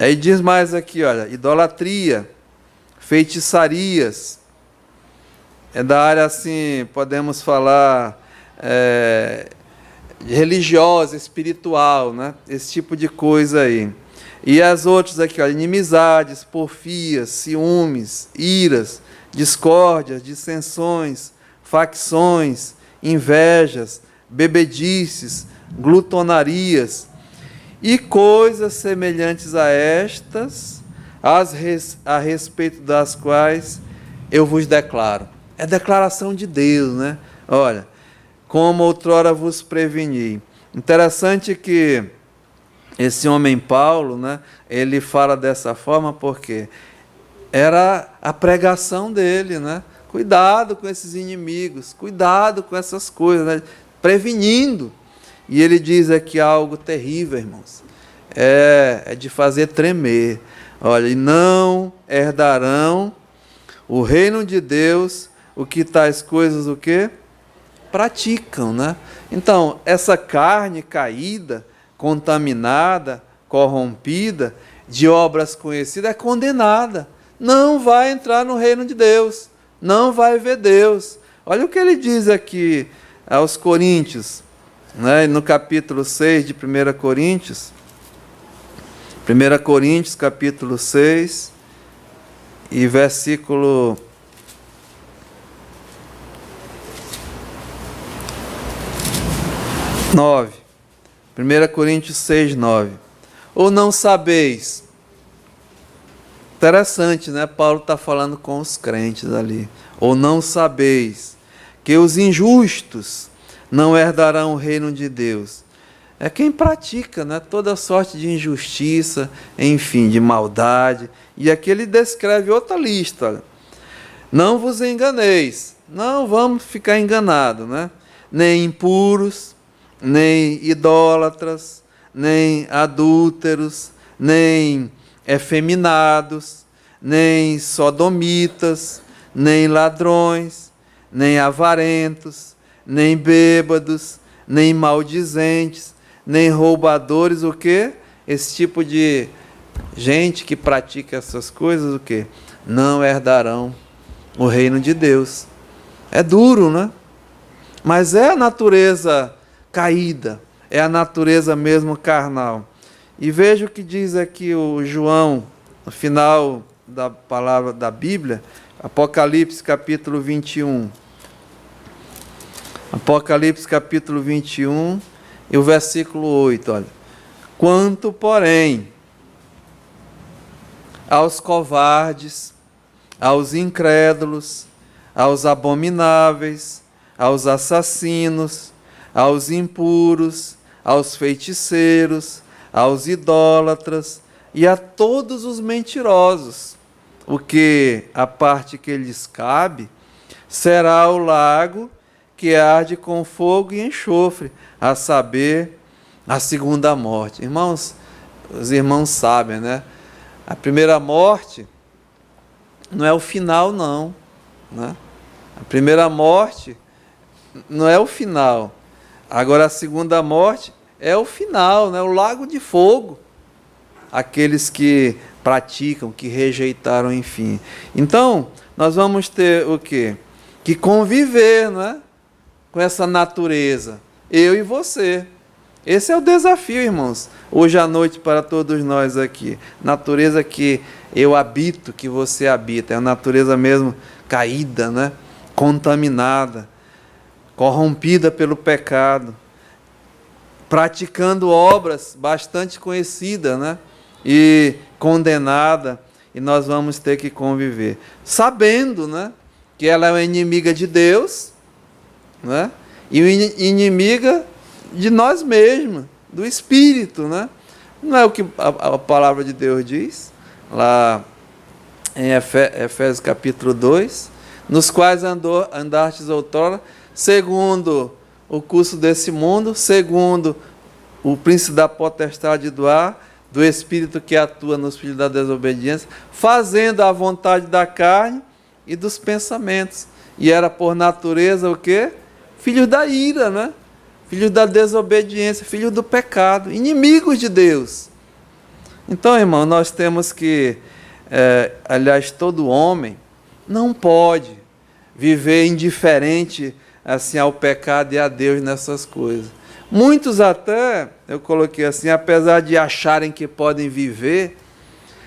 Aí diz mais aqui, olha, idolatria, feitiçarias. É da área, assim, podemos falar, religiosa, espiritual, né? Esse tipo de coisa aí. E as outras aqui, olha, inimizades, porfias, ciúmes, iras, discórdias, dissensões, facções, invejas, bebedices, glutonarias e coisas semelhantes a estas, a respeito das quais eu vos declaro. É declaração de Deus, né? Olha, como outrora vos preveni. Interessante que esse homem Paulo, né, ele fala dessa forma porque era a pregação dele, né? Cuidado com esses inimigos, cuidado com essas coisas, né? Prevenindo. E ele diz aqui algo terrível, irmãos. É de fazer tremer. Olha, e não herdarão o reino de Deus o que tais coisas o quê? Praticam, né? Então, essa carne caída, contaminada, corrompida, de obras conhecidas, é condenada. Não vai entrar no reino de Deus. Não vai ver Deus. Olha o que ele diz aqui aos Coríntios, né? No capítulo 6 de 1 Coríntios. 1 Coríntios, capítulo 6, e versículo 9. 1 Coríntios 6, 9. Ou não sabeis? Interessante, né? Paulo está falando com os crentes ali. Ou não sabeis que os injustos não herdarão o reino de Deus? É quem pratica, né, toda sorte de injustiça, enfim, de maldade. E aqui ele descreve outra lista. Olha. Não vos enganeis. Não vamos ficar enganados, né? Nem impuros, nem idólatras, nem adúlteros, nem efeminados, nem sodomitas, nem ladrões, nem avarentos, nem bêbados, nem maldizentes, nem roubadores, o quê? Esse tipo de gente que pratica essas coisas, o quê? Não herdarão o reino de Deus. É duro, né? Mas é a natureza caída, é a natureza mesmo carnal. E veja o que diz aqui o João, no final da palavra da Bíblia, Apocalipse capítulo 21. Apocalipse capítulo 21 e o versículo 8, olha. Quanto, porém, aos covardes, aos incrédulos, aos abomináveis, aos assassinos, aos impuros, aos feiticeiros, aos idólatras e a todos os mentirosos, o que a parte que lhes cabe será o lago que arde com fogo e enxofre, a saber, a segunda morte. Irmãos, os irmãos sabem, né? A primeira morte não é o final, não, né? A primeira morte não é o final. Agora a segunda morte é o final, né? O lago de fogo. Aqueles que praticam, que rejeitaram, enfim. Então, nós vamos ter o quê? Que conviver, né? Com essa natureza, eu e você. Esse é o desafio, irmãos, hoje à noite para todos nós aqui. Natureza que eu habito, que você habita, é a natureza mesmo caída, né? Contaminada, corrompida pelo pecado, praticando obras bastante conhecidas, né? E condenada, e nós vamos ter que conviver, sabendo, né? Que ela é uma inimiga de Deus, né? E inimiga de nós mesmos, do Espírito, né? Não é o que a palavra de Deus diz, lá em Efésios capítulo 2, nos quais andastes outrora, segundo o curso desse mundo, segundo o príncipe da potestade do ar, do Espírito que atua nos filhos da desobediência, fazendo a vontade da carne e dos pensamentos. E era por natureza o quê? Filhos da ira, né? Filhos da desobediência, filhos do pecado, inimigos de Deus. Então, irmão, nós temos que, aliás, todo homem não pode viver indiferente assim ao pecado e a Deus nessas coisas. Muitos até, eu coloquei assim, apesar de acharem que podem viver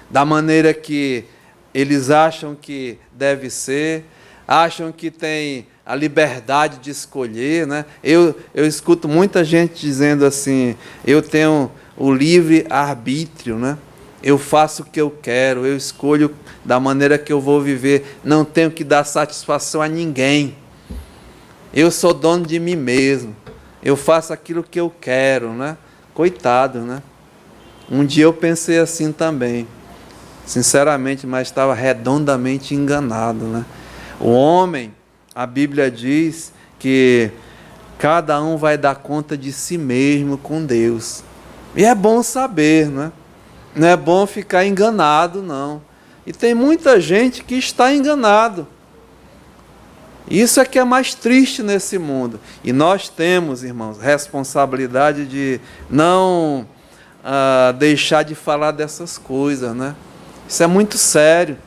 da maneira que eles acham que deve ser, acham que tem a liberdade de escolher, né? Eu escuto muita gente dizendo assim, eu tenho o livre arbítrio, né? Eu faço o que eu quero, eu escolho da maneira que eu vou viver, não tenho que dar satisfação a ninguém. Eu sou dono de mim mesmo, eu faço aquilo que eu quero, né? Coitado, né? Um dia eu pensei assim também, sinceramente, mas estava redondamente enganado, né? O homem, a Bíblia diz que cada um vai dar conta de si mesmo com Deus. E é bom saber, né? Não é bom ficar enganado, não. E tem muita gente que está enganado. Isso é que é mais triste nesse mundo. E nós temos, irmãos, responsabilidade de não deixar de falar dessas coisas, né? Isso é muito sério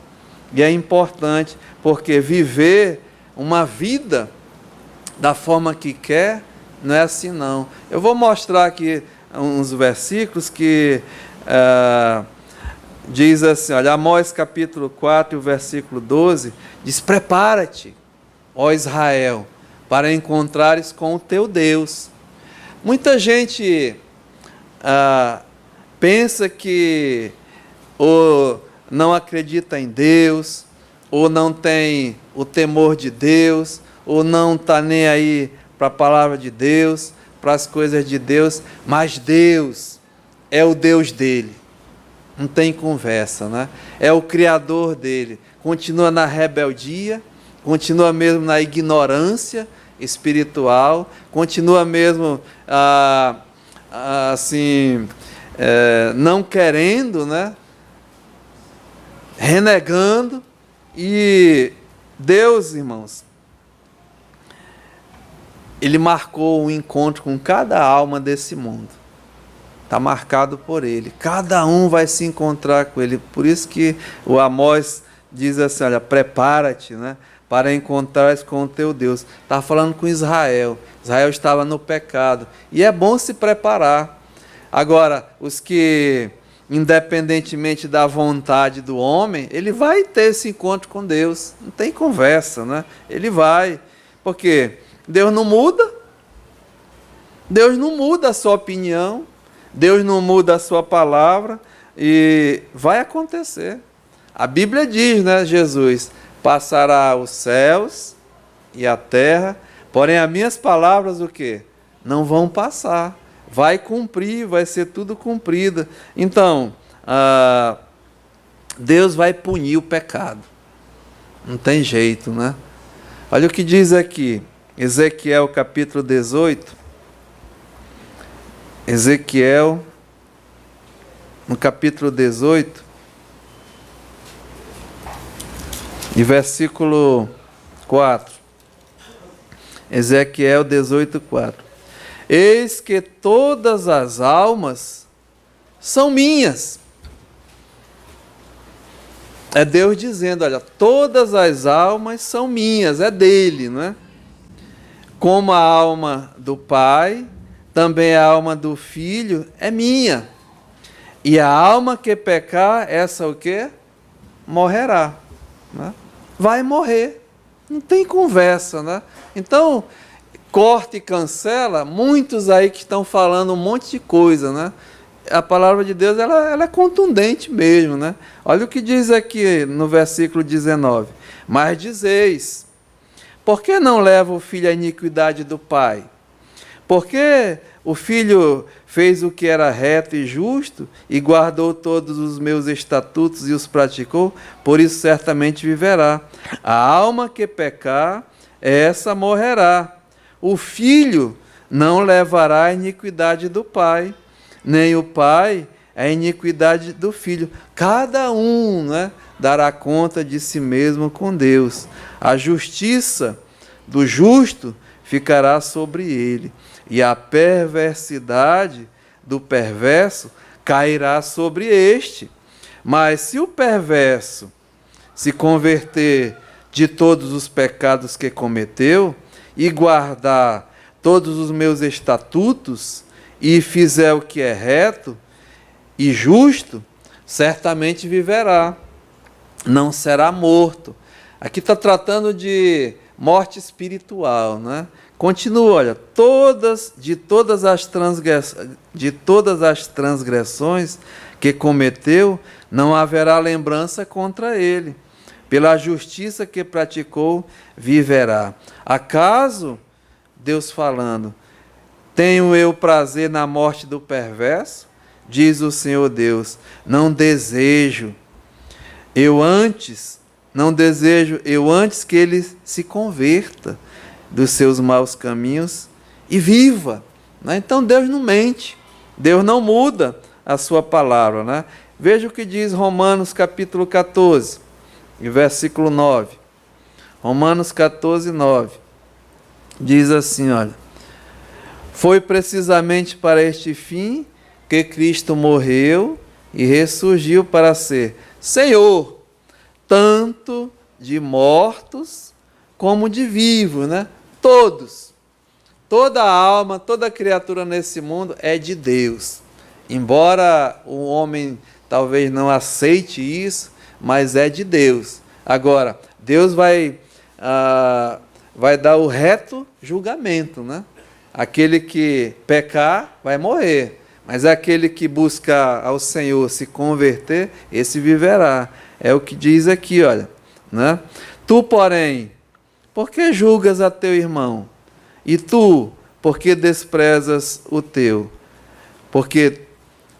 e é importante, porque viver uma vida da forma que quer não é assim, não. Eu vou mostrar aqui uns versículos que diz assim, olha, Amós capítulo 4, versículo 12, diz, prepara-te, ó Israel, para encontrares com o teu Deus. Muita gente pensa que ou não acredita em Deus, ou não tem o temor de Deus, ou não está nem aí para a palavra de Deus, para as coisas de Deus, mas Deus é o Deus dele. Não tem conversa, né? É o Criador dele. Continua na rebeldia, continua mesmo na ignorância espiritual, continua mesmo assim, não querendo, né? Renegando. E Deus, irmãos, Ele marcou um encontro com cada alma desse mundo. Está marcado por Ele. Cada um vai se encontrar com Ele. Por isso que o Amós diz assim, olha, prepara-te, né, para encontrares com o teu Deus. Está falando com Israel. Israel estava no pecado. E é bom se preparar. Agora, os que, independentemente da vontade do homem, ele vai ter esse encontro com Deus. Não tem conversa, né? Ele vai. Por quê? Deus não muda. Deus não muda a sua opinião. Deus não muda a sua palavra. E vai acontecer. A Bíblia diz, né, Jesus, passará os céus e a terra, porém as minhas palavras o quê? Não vão passar. Vai cumprir, vai ser tudo cumprido. Então, Deus vai punir o pecado. Não tem jeito, né? Olha o que diz aqui, Ezequiel capítulo 18. Ezequiel, no capítulo 18, e versículo 4. Ezequiel 18, 4. Eis que todas as almas são minhas. É Deus dizendo, olha, todas as almas são minhas, é dele, não é? Como a alma do Pai, também a alma do Filho é minha. E a alma que pecar, essa o quê? Morrerá. Né? Vai morrer. Não tem conversa, né? Então, corta e cancela, muitos aí que estão falando um monte de coisa, né? A palavra de Deus, ela é contundente mesmo, né? Olha o que diz aqui no versículo 19. Mas dizeis, por que não leva o filho à iniquidade do pai? Porque o filho fez o que era reto e justo e guardou todos os meus estatutos e os praticou, por isso certamente viverá. A alma que pecar, essa morrerá. O filho não levará a iniquidade do pai, nem o pai a iniquidade do filho. Cada um, né, dará conta de si mesmo com Deus. A justiça do justo ficará sobre ele, e a perversidade do perverso cairá sobre este. Mas se o perverso se converter de todos os pecados que cometeu, e guardar todos os meus estatutos, e fizer o que é reto e justo, certamente viverá, não será morto. Aqui está tratando morte espiritual, né? Continua, olha, de todas as transgressões que cometeu, não haverá lembrança contra ele. Pela justiça que praticou, viverá. Acaso, Deus falando, tenho eu prazer na morte do perverso? Diz o Senhor Deus, não desejo eu antes que ele se converta dos seus maus caminhos e viva. Né? Então Deus não mente, Deus não muda a sua palavra. Né? Veja o que diz Romanos capítulo 14, versículo 9. Romanos 14, 9. Diz assim, olha, foi precisamente para este fim que Cristo morreu e ressurgiu para ser Senhor, tanto de mortos como de vivos, né? Todos. Toda alma, toda criatura nesse mundo é de Deus. Embora o homem talvez não aceite isso, mas é de Deus. Agora, Deus vai dar o reto julgamento, né? Aquele que pecar vai morrer, mas aquele que buscar ao Senhor se converter, esse viverá. É o que diz aqui, olha, né? Tu, porém, por que julgas a teu irmão? E tu, por que desprezas o teu?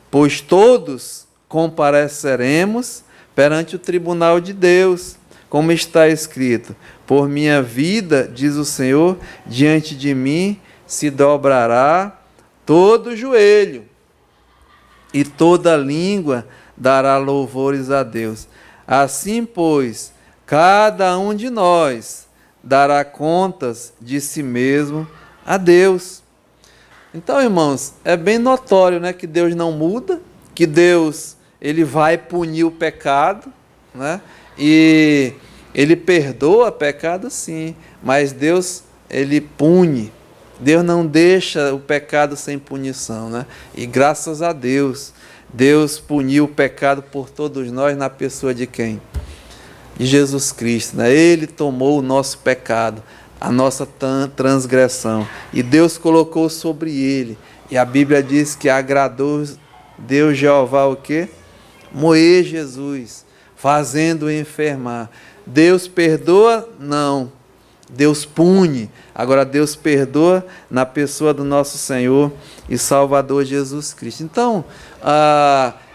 Pois todos compareceremos perante o tribunal de Deus, como está escrito, por minha vida, diz o Senhor, diante de mim se dobrará todo joelho, e toda língua dará louvores a Deus. Assim, pois, cada um de nós dará contas de si mesmo a Deus. Então, irmãos, é bem notório, né, que Deus não muda, que Deus ele vai punir o pecado, né, e ele perdoa pecado sim, mas Deus ele pune. Deus não deixa o pecado sem punição, né? E graças a Deus, Deus puniu o pecado por todos nós na pessoa de quem? De Jesus Cristo, né? Ele tomou o nosso pecado, a nossa transgressão, e Deus colocou sobre ele. E a Bíblia diz que agradou Deus Jeová o quê? Moer Jesus, fazendo-o enfermar. Deus perdoa? Não. Deus pune. Agora Deus perdoa na pessoa do nosso Senhor e Salvador Jesus Cristo. Então,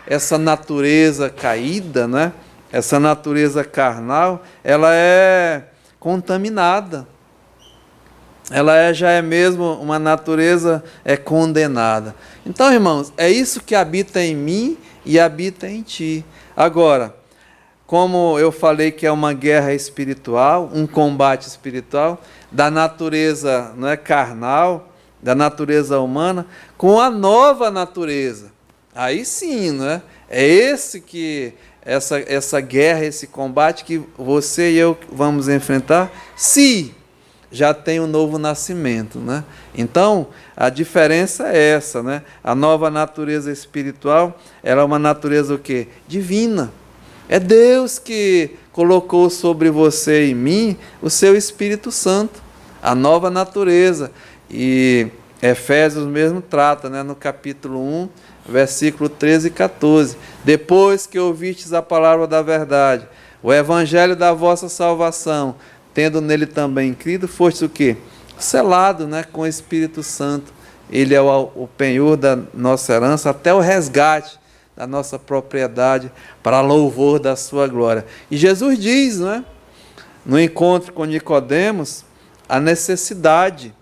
essa natureza caída, né? Essa natureza carnal, ela é contaminada. Ela já é mesmo uma natureza condenada. Então, irmãos, é isso que habita em mim e habita em ti. Agora, como eu falei que é uma guerra espiritual, um combate espiritual, da natureza carnal, da natureza humana, com a nova natureza. Aí sim, né? Essa guerra, esse combate que você e eu vamos enfrentar, se já tem um novo nascimento, né? Então, a diferença é essa, né? A nova natureza espiritual, ela é uma natureza o quê? Divina. É Deus que colocou sobre você e mim o seu Espírito Santo, a nova natureza. E Efésios mesmo trata, né, no capítulo 1, versículo 13 e 14. Depois que ouvistes a palavra da verdade, o evangelho da vossa salvação, tendo nele também crido, foste o quê? Selado, né, com o Espírito Santo. Ele é o penhor da nossa herança, até o resgate da nossa propriedade, para louvor da sua glória. E Jesus diz, né, no encontro com Nicodemos, a necessidade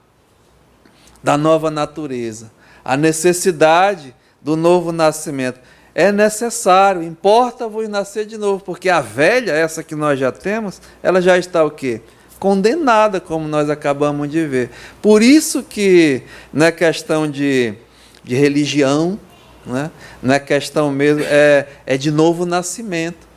da nova natureza, a necessidade do novo nascimento. É necessário, importa-vos nascer de novo, porque a velha, essa que nós já temos, ela já está o quê? Condenada, como nós acabamos de ver. Por isso que não é questão de religião, não é questão mesmo, é de novo nascimento.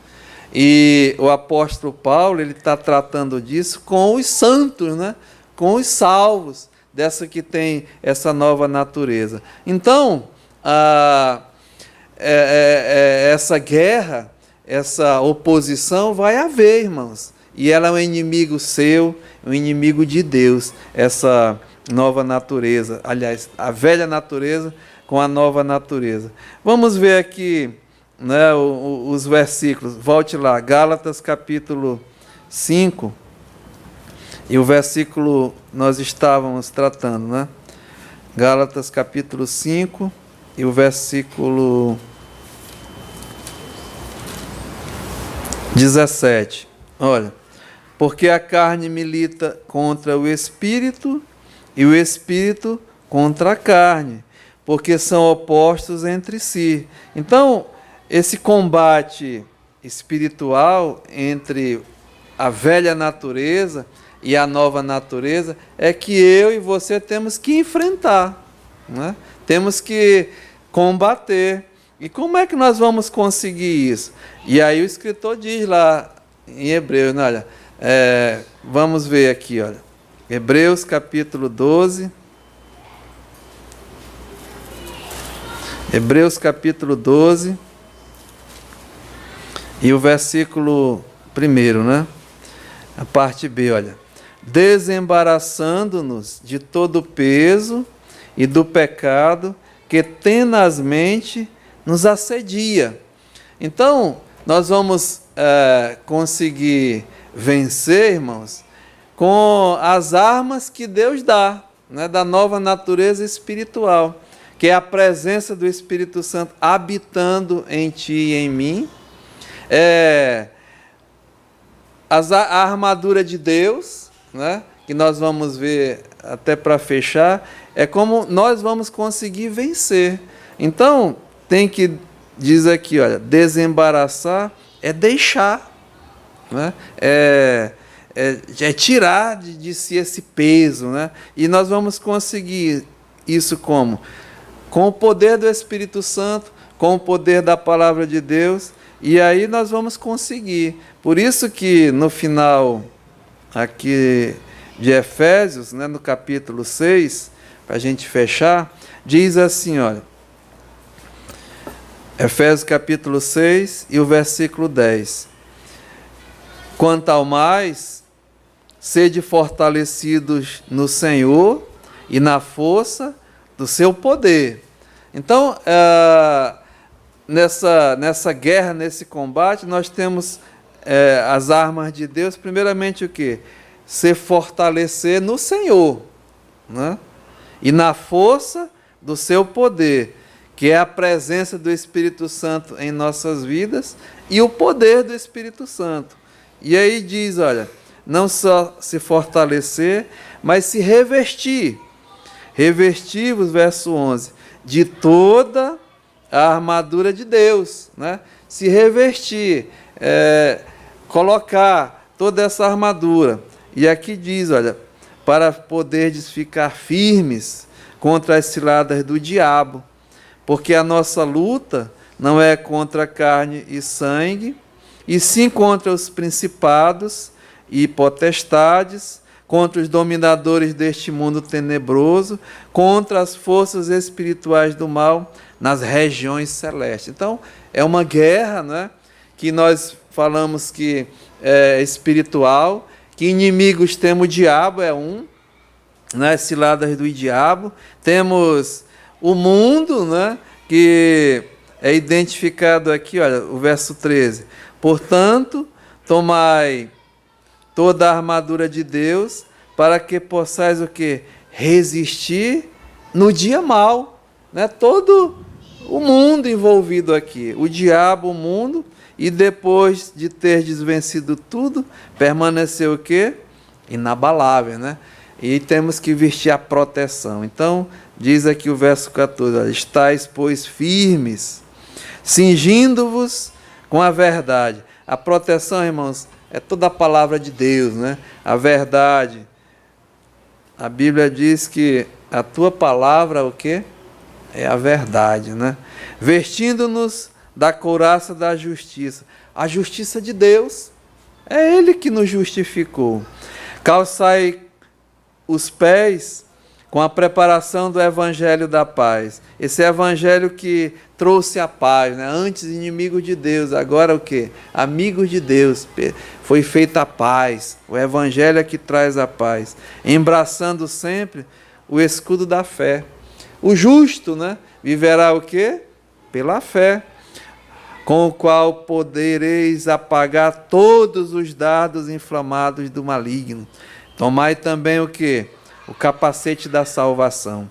E o apóstolo Paulo, ele está tratando disso com os santos, né? Com os salvos, dessa que tem essa nova natureza. Então, essa guerra, essa oposição vai haver, irmãos. e ela é um inimigo seu, um inimigo de Deus, essa nova natureza, aliás, a velha natureza com a nova natureza. Vamos ver aqui, né, os versículos, volte lá, Gálatas capítulo 5, e o versículo nós estávamos tratando, né? Gálatas capítulo 5 e o versículo 17. Olha, porque a carne milita contra o espírito e o espírito contra a carne, porque são opostos entre si. Então, esse combate espiritual entre a velha natureza e a nova natureza é que eu e você temos que enfrentar, né? Temos que combater. E como é que nós vamos conseguir isso? E aí o escritor diz lá em Hebreus, né, olha, vamos ver aqui, olha, Hebreus capítulo 12, Hebreus capítulo 12, e o versículo 1, né? A parte B, olha, desembaraçando-nos de todo o peso e do pecado que tenazmente nos assedia. Então, nós vamos conseguir vencer, irmãos, com as armas que Deus dá, né, da nova natureza espiritual, que é a presença do Espírito Santo habitando em ti e em mim, a armadura de Deus, né, que nós vamos ver até para fechar, é como nós vamos conseguir vencer. Então, tem que, diz aqui, olha, desembaraçar é deixar, né? É tirar de si esse peso, né? E nós vamos conseguir isso como? Com o poder do Espírito Santo, com o poder da palavra de Deus, e aí nós vamos conseguir. Por isso que no final aqui de Efésios, né, no capítulo 6, para a gente fechar, diz assim, olha, Efésios capítulo 6 e o versículo 10. Quanto ao mais, sede fortalecidos no Senhor e na força do seu poder. Então, nessa guerra, nesse combate, nós temos as armas de Deus, primeiramente o quê? Se fortalecer no Senhor, né? E na força do seu poder, que é a presença do Espírito Santo em nossas vidas e o poder do Espírito Santo. E aí diz, olha, não só se fortalecer, mas se revestir. Revestir-vos, verso 11, de toda a armadura de Deus, né? Se revestir, colocar toda essa armadura. E aqui diz, olha, para poderdes ficar firmes contra as ciladas do diabo, porque a nossa luta não é contra carne e sangue, e sim contra os principados e potestades, contra os dominadores deste mundo tenebroso, contra as forças espirituais do mal nas regiões celestes. Então, é uma guerra, né, que nós falamos que é espiritual, que inimigos temos, o diabo é um, né, ciladas do diabo, temos o mundo, né, que é identificado aqui, olha, o verso 13. Portanto, tomai toda a armadura de Deus, para que possais o quê? Resistir no dia mau, né? Todo o mundo envolvido aqui, o diabo, o mundo, e depois de ter desvencido tudo, permaneceu o quê? Inabalável, né? E temos que vestir a proteção. Então, diz aqui o verso 14, olha, estáis, pois, firmes, cingindo-vos com a verdade. A proteção, irmãos, é toda a palavra de Deus, né? A verdade. A Bíblia diz que a tua palavra, o quê? É a verdade, né? Vestindo-nos da couraça da justiça. A justiça de Deus. É Ele que nos justificou. Calçai os pés com a preparação do Evangelho da paz. Esse Evangelho que trouxe a paz, né? Antes inimigos de Deus, agora o quê? Amigos de Deus. Foi feita a paz. O Evangelho é que traz a paz. Embraçando sempre o escudo da fé. O justo, né? Viverá o quê? Pela fé, com o qual podereis apagar todos os dardos inflamados do maligno. Tomai também o quê? O capacete da salvação.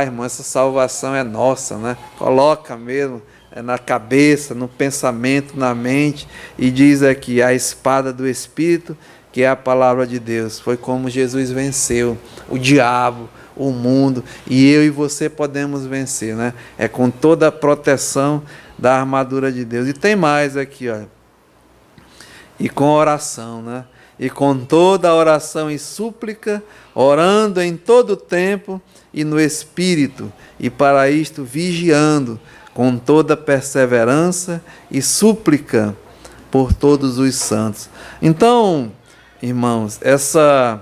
Irmão, essa salvação é nossa, né? Coloca mesmo na cabeça, no pensamento, na mente, e diz aqui, a espada do Espírito, que é a palavra de Deus. Foi como Jesus venceu o diabo, o mundo, e eu e você podemos vencer, né? É com toda a proteção da armadura de Deus. E tem mais aqui, ó. E com oração, né? E com toda a oração e súplica, orando em todo tempo e no Espírito, e para isto vigiando, com toda perseverança e súplica por todos os santos. Então, irmãos, essa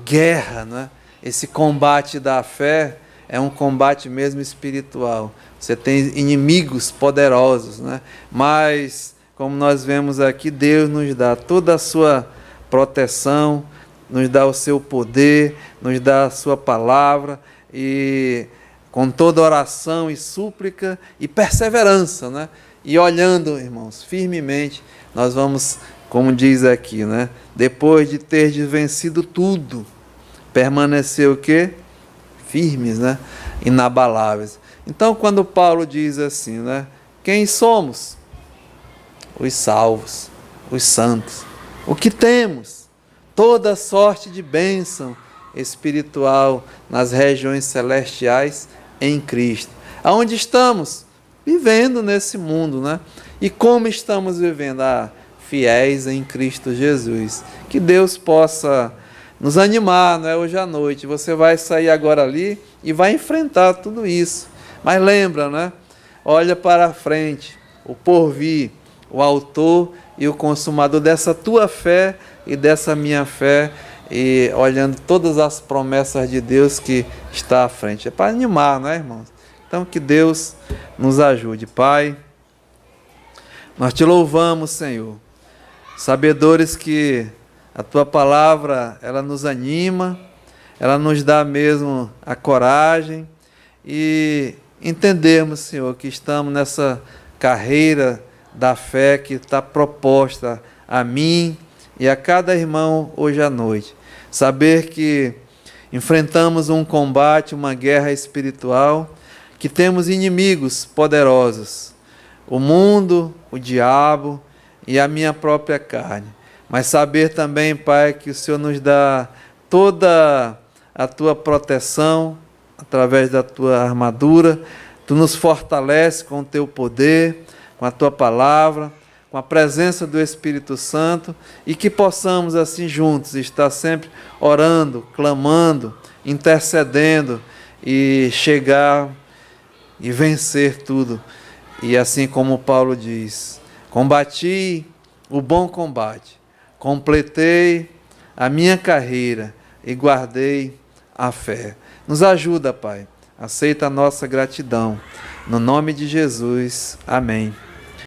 guerra, né? Esse combate da fé é um combate mesmo espiritual. Você tem inimigos poderosos, né? Mas, como nós vemos aqui, Deus nos dá toda a sua proteção, nos dá o seu poder, nos dá a sua palavra, e com toda oração e súplica e perseverança, né? E olhando, irmãos, firmemente, nós vamos, como diz aqui, né? Depois de ter vencido tudo, permanecer o quê? Firmes, né? Inabaláveis. Então, quando Paulo diz assim, né? Quem somos? Os salvos, os santos. O que temos? Toda sorte de bênção espiritual nas regiões celestiais em Cristo. Aonde estamos? Vivendo nesse mundo, né? E como estamos vivendo? Fiéis em Cristo Jesus. Que Deus possa nos animar, né? Hoje à noite. Você vai sair agora ali e vai enfrentar tudo isso. Mas lembra, né? Olha para a frente, o porvir, o autor e o consumador dessa tua fé e dessa minha fé, e olhando todas as promessas de Deus que está à frente. É para animar, né, irmãos? Então, que Deus nos ajude. Pai, nós te louvamos, Senhor, sabedores que a tua palavra, ela nos anima, ela nos dá mesmo a coragem, e entendermos, Senhor, que estamos nessa carreira da fé que está proposta a mim e a cada irmão hoje à noite. Saber que enfrentamos um combate, uma guerra espiritual, que temos inimigos poderosos, o mundo, o diabo e a minha própria carne. Mas saber também, Pai, que o Senhor nos dá toda a tua proteção através da tua armadura, tu nos fortalece com o teu poder, com a tua palavra, com a presença do Espírito Santo, e que possamos assim juntos estar sempre orando, clamando, intercedendo e chegar e vencer tudo. E assim como Paulo diz, combati o bom combate, completei a minha carreira e guardei a fé. Nos ajuda, Pai. Aceita a nossa gratidão. No nome de Jesus. Amém.